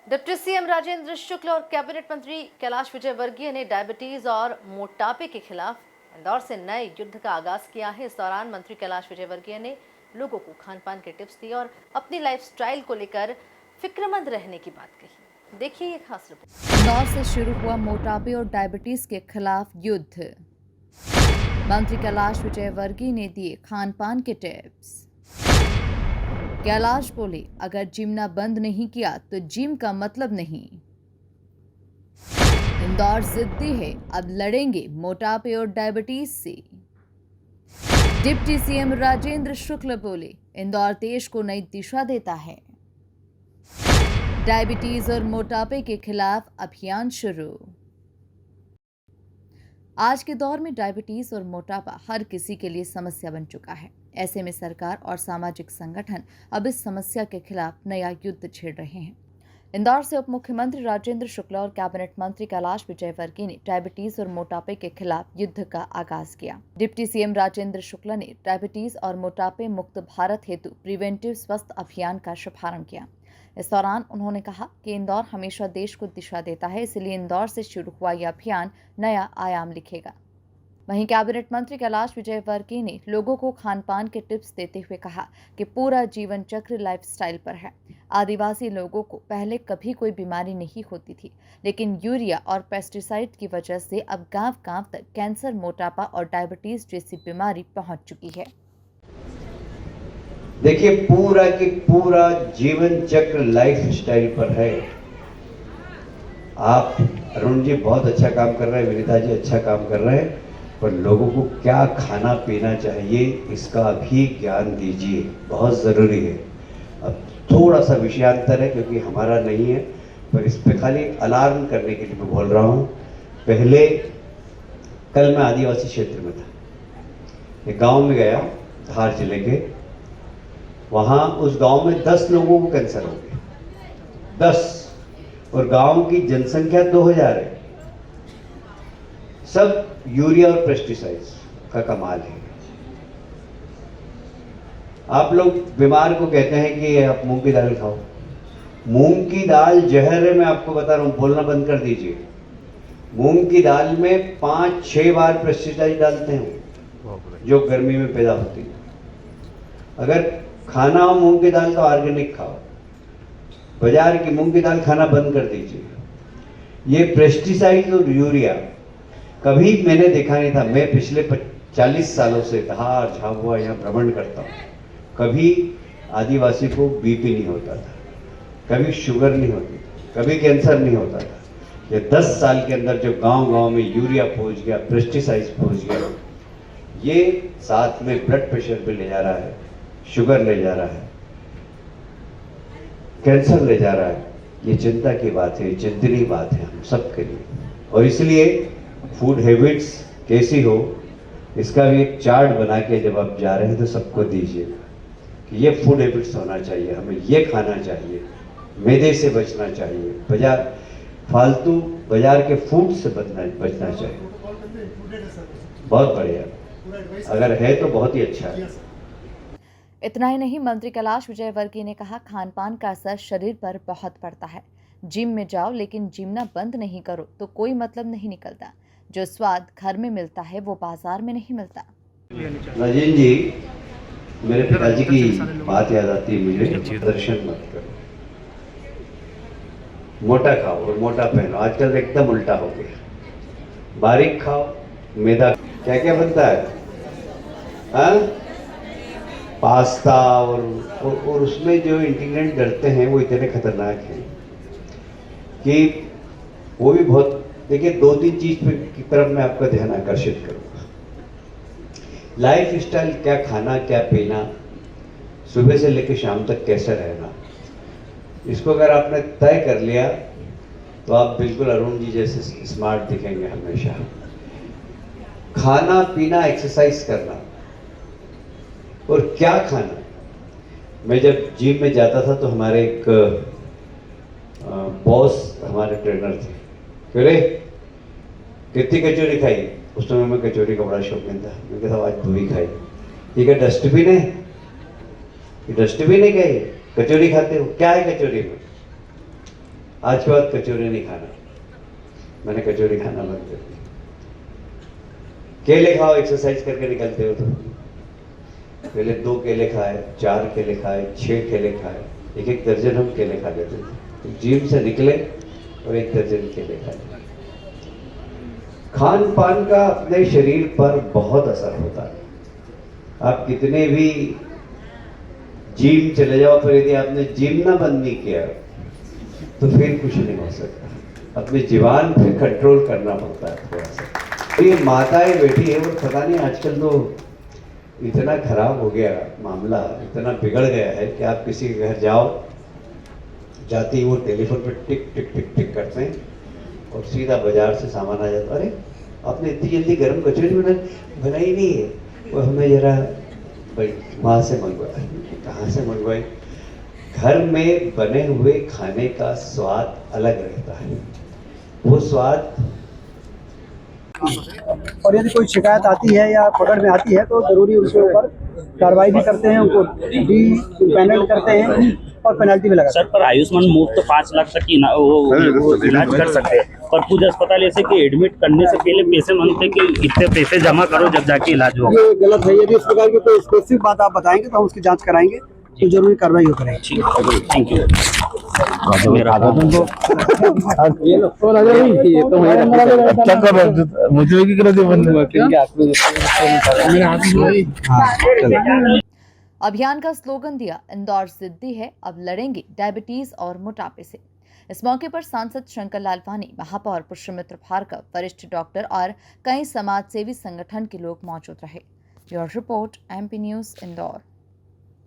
Deputy CM Rajendra शुक्ल और cabinet मंत्री कैलाश विजयवर्गीय ने डायबिटीज और मोटापे के खिलाफ इंदौर से नए युद्ध का आगाज किया है। इस दौरान मंत्री कैलाश विजयवर्गीय ने लोगों को खान पान के टिप्स दिए और अपनी लाइफस्टाइल को लेकर फिक्रमंद रहने की बात कही। देखिए ये खास रिपोर्ट। इंदौर से शुरू हुआ मोटापे और डायबिटीज के खिलाफ युद्ध। मंत्री कैलाश विजयवर्गीय ने दिए खान पान के टिप्स। कैलाश बोले, अगर जिमना बंद नहीं किया तो जिम का मतलब नहीं। इंदौर जिद्दी है, अब लड़ेंगे मोटापे और डायबिटीज से। डिप्टी सीएम राजेंद्र शुक्ल बोले, इंदौर देश को नई दिशा देता है। डायबिटीज और मोटापे के खिलाफ अभियान शुरू। आज के दौर में डायबिटीज और मोटापा हर किसी के लिए समस्या बन चुका है। ऐसे में सरकार और सामाजिक संगठन अब इस समस्या के खिलाफ नया युद्ध छेड़ रहे हैं। इंदौर से उप मुख्यमंत्री राजेंद्र शुक्ला और कैबिनेट मंत्री कैलाश विजयवर्गीय ने डायबिटीज और मोटापे के खिलाफ युद्ध का आगाज किया। डिप्टी सीएम राजेंद्र शुक्ला ने डायबिटीज और मोटापे मुक्त भारत हेतु प्रिवेंटिव स्वास्थ्य अभियान का शुभारंभ किया। इस दौरान उन्होंने कहा कि इंदौर हमेशा देश को दिशा देता है, इसलिए इंदौर से शुरू हुआ यह अभियान नया आयाम लिखेगा। वहीं कैबिनेट मंत्री कैलाश विजयवर्गीय ने लोगों को खान पान के टिप्स देते हुए कहा कि पूरा जीवन चक्र लाइफस्टाइल पर है। आदिवासी लोगों को पहले कभी कोई बीमारी नहीं होती थी, लेकिन यूरिया और पेस्टिसाइड की वजह से अब गांव-गांव तक कैंसर, मोटापा और डायबिटीज जैसी बीमारी पहुंच चुकी है। देखिए, पूरा की पूरा जीवन चक्र लाइफस्टाइल पर है। आप अरुण जी बहुत अच्छा काम कर रहे हैं, विनीता जी अच्छा काम कर रहे हैं, पर लोगों को क्या खाना पीना चाहिए इसका भी ज्ञान दीजिए, बहुत ज़रूरी है। अब थोड़ा सा विषयांतर है क्योंकि हमारा नहीं है, पर इस पे खाली अलार्म करने के लिए मैं बोल रहा हूँ। पहले कल मैं आदिवासी क्षेत्र में था, एक गांव में गया धार जिले के। वहाँ उस गांव में 10 लोगों को कैंसर हो गया, 10, और गांव की जनसंख्या 2000 है। सब यूरिया और पेस्टिसाइड्स का कमाल है। आप लोग बीमार को कहते हैं कि आप मूंग की दाल खाओ। मूंग की दाल जहर है, मैं आपको बता रहा हूँ, बोलना बंद कर दीजिए। मूंग की दाल में 5-6 बार पेस्टिसाइड डालते हैं जो गर्मी में पैदा होती है। अगर खाना हो मूंग की दाल तो ऑर्गेनिक खाओ, बाजार की मूंग की दाल खाना बंद कर दीजिए। ये पेस्टिसाइड और यूरिया कभी मैंने देखा नहीं था। मैं पिछले 40 सालों से धार झाबुआ यहाँ भ्रमण करता हूँ, कभी आदिवासी को बीपी नहीं होता था, कभी शुगर नहीं होती, कभी कैंसर नहीं होता था। ये 10 साल के अंदर जो गांव-गांव में यूरिया पहुंच गया, पेस्टिसाइड्स पहुंच गया, ये साथ में ब्लड प्रेशर पे ले जा रहा है, शुगर ले जा रहा है, कैंसर ले जा रहा है। ये चिंता की बात है, चिंतनीय बात है हम सबके लिए। और इसलिए फूड हैबिट्स कैसी हो इसका भी एक चार्ट बना के जब आप जा रहे हैं तो सबको दीजिएगा कि ये फूड हैबिट्स होना चाहिए, हमें ये खाना चाहिए, मैदे से बचना चाहिए, फालतू बाजार के फूड से बचना चाहिए। बहुत बढ़िया, अगर है तो बहुत ही अच्छा है। इतना ही नहीं, मंत्री कैलाश विजयवर्गीय ने कहा, खान पान का असर शरीर पर बहुत पड़ता है। जिम में जाओ लेकिन जिमना बंद नहीं करो तो कोई मतलब नहीं निकलता। जो स्वाद घर में मिलता है वो बाजार में नहीं मिलता। राजेंद्र जी, मेरे पिताजी की बात याद आती है मुझे, दर्शन मत करो, मोटा खाओ और मोटा पहनो। आजकल एकदम उल्टा हो गया, बारीक खाओ, मैदा क्या क्या बनता है, हाँ, पास्ता और उसमें जो इंग्रेडिएंट डलते हैं वो इतने खतरनाक हैं कि वो भी बहुत। देखिए, 2-3 चीज की तरफ मैं आपका ध्यान आकर्षित करूंगा। लाइफ स्टाइल, क्या खाना क्या पीना, सुबह से लेकर शाम तक कैसे रहना, इसको अगर आपने तय कर लिया तो आप बिल्कुल अरुण जी जैसे स्मार्ट दिखेंगे हमेशा। खाना पीना, एक्सरसाइज करना और क्या खाना। मैं जब जिम में जाता था तो हमारे एक बॉस हमारे ट्रेनर थे, क्यों रे कितनी कचौरी खाई? उस समय मैं कचौरी का बड़ा शौकीन था। मैं कहता आज 2 ही खाई। ठीक है, डस्टबिन है, ये डस्टबिन है क्या? ये कचौरी खाते हो? क्या है कचौरी में? आज के बाद कचौरी नहीं खाना। मैंने कचौरी खाना बंद कर दी। केले खाओ, एक्सरसाइज करके निकलते हो तो। पहले 2 केले खाए, 4 केले खाए, 6 केले खाए, एक दर्जन हम केले खा लेते थे। जिम से निकले और 1 दर्जन केले खाए। खान पान का अपने शरीर पर बहुत असर होता है। आप कितने भी जिम चले जाओ, पर यदि आपने जिम ना बंद नहीं किया तो फिर कुछ नहीं हो सकता। अपने जीवन पे कंट्रोल करना पड़ता है थोड़ा सा। ये माताएं बैठी है, वो पता नहीं आजकल तो इतना खराब हो गया मामला, इतना बिगड़ गया है कि आप किसी के घर जाओ, जाते ही वो टेलीफोन पे टिक टिक टिक टिक करते हैं और सीधा बाजार से सामान आ जाता। अरे आपने इतनी जल्दी गर्म कचौरी बनाई नहीं है, वो हमें जरा भाई वहाँ से मंगवाई। कहाँ से मंगवाई? घर में बने हुए खाने का स्वाद अलग रहता है। वो स्वाद और यदि कोई शिकायत आती है या पकड़ में आती है तो जरूरी उसके ऊपर कार्रवाई भी करते हैं, उनको पैनल करते हैं और पेनल्टी भी लगाते हैं। सर, पर आयुष्मान मुफ्त तो 5 लाख तक की वो इलाज कर सकते हैं, पर कुछ अस्पताल ऐसे कि एडमिट करने से पहले पैसे मांगते कि इतने पैसे जमा करो जब जाके इलाज होगा। ये गलत है। यदि इस प्रकार की कोई स्पेसिफिक बात आप बताएंगे तो हम उसकी जांच कराएंगे, तो जरूरी कार्रवाई हो करेंगे। ठीक है, थैंक यू। अभियान का स्लोगन दिया, इंदौर जिद्दी है, अब लड़ेंगे डायबिटीज और मोटापे से। इस मौके पर सांसद शंकर लालवानी, महापौर पुष्पमित्र भार्गव, वरिष्ठ डॉक्टर और कई समाजसेवी संगठन के लोग मौजूद रहे। Bureau report, MP news, Indore.